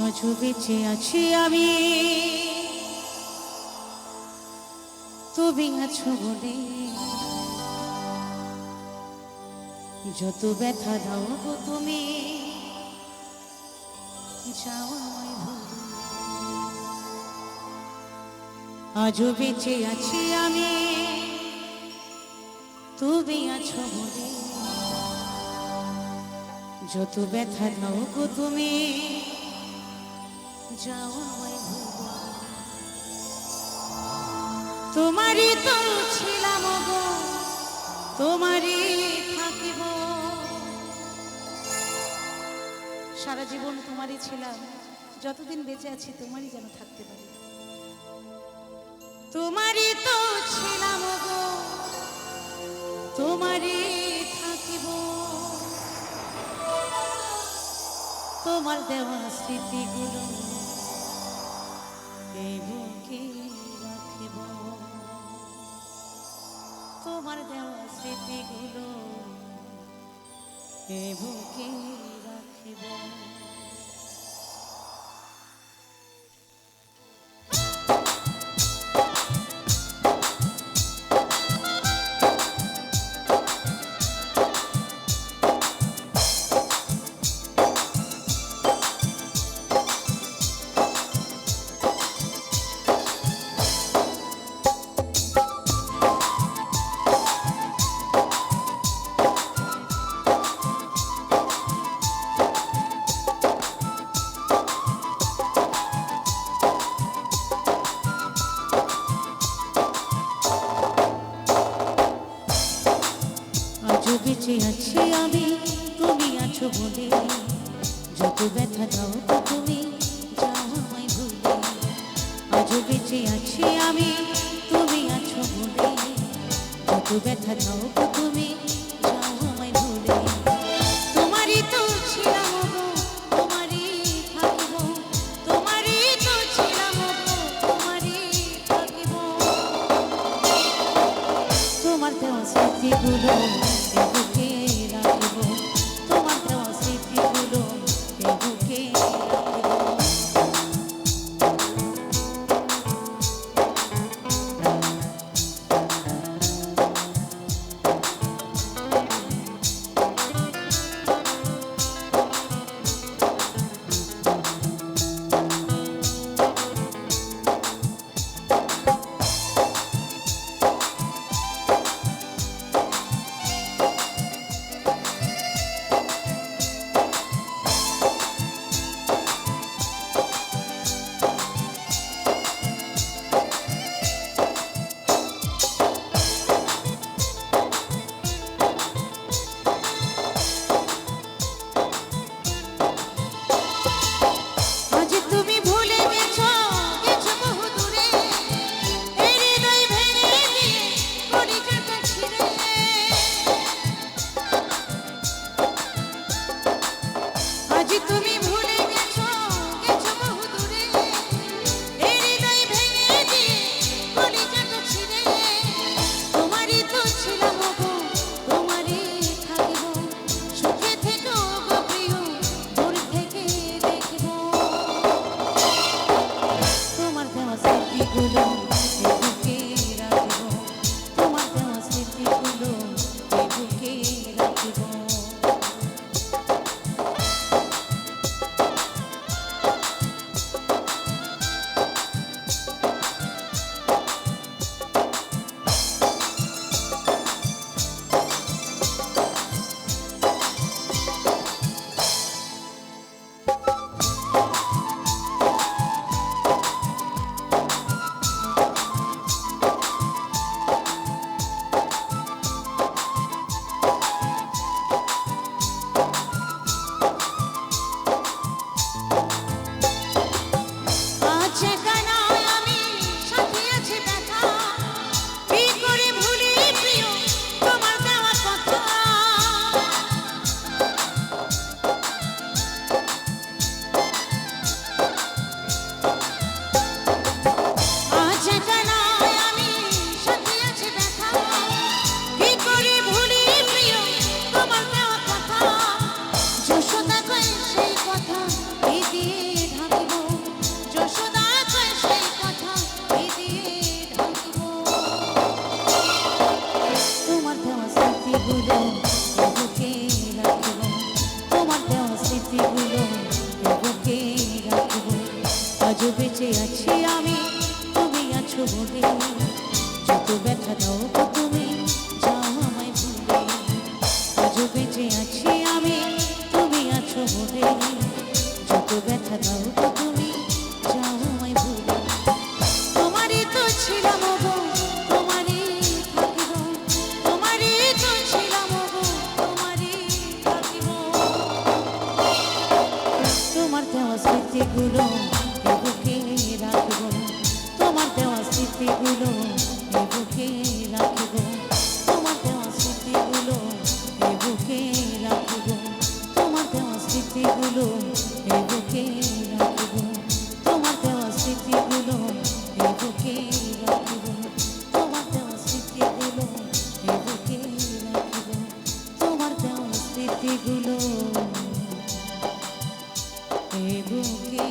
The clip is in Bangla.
আজও বেঁচে আছি আমি, তুমি আছো বলে। যত ব্যথা দাও গো তুমি, যাও আমায় ভুলে। আজও বেঁচে আছি আমি, তুমি আছো বলে। যত ব্যথা দাও গো তুমি, যাও আমায় ভুলে। তোমারই তো ছিলাম গো, তোমারই থাকিব। সারা জীবন তোমারই ছিলাম, যতদিন বেঁচে আছি তোমারই যেন থাকতে পারি। তোমারই তো ছিলাম গো, তোমারই থাকিব। তোমার দেওয়া স্মৃতিগুলো এই বুকে রাখিব। তোমার দেওয়া স্মৃতিগুলো এই বুকে রাখিব। আজও বেঁচে আছি আমি, তুমি আছো বলে। যত ব্যথা দাও গো তুমি, যাও আমায় ভুলে। আজও বেঁচে আছি আমি, তুমি আছো বলে। যত ব্যথা দাও গো তুমি, যাও আমায় ভুলে। তোমারই তো ছিলাম গো, তোমারই থাকিব। তোমারই তো ছিলাম গো, তোমারই থাকিব। তোমার দেওয়া স্মৃতিগুলো এ বুকে রাখিব। তোমার দেওয়া স্মৃতিগুলো এ বুকে রাখিব। আজও বেঁচে আছি আমি তুমি আছো বলে, যত ব্যথা দাও গো তুমি যাও আমায় ভুলে। আজও বেঁচে আছি আমি তুমি আছো বলে, যত ব্যথা দাও গো তুমি যাও আমায় ভুলে। তোমারই তো ছিলাম গো, তোমারই থাকিব, তোমারই তো ছিলাম গো, তোমারই থাকিব। তোমার দেওয়া স্মৃতিগুলো এ বুকে রাখব, তোমার দেওয়া স্মৃতিগুলো এ বুকে রাখব, তোমার দেওয়া স্মৃতিগুলো এ বুকে রাখব, তোমার দেওয়া স্মৃতিগুলো এ বুকে রাখব, তোমার দেওয়া স্মৃতিগুলো এ বুকে রাখব, তোমার দেওয়া স্মৃতিগুলো এ বুকে রাখব, তোমার দেওয়া স্মৃতিগুলো এ বুকে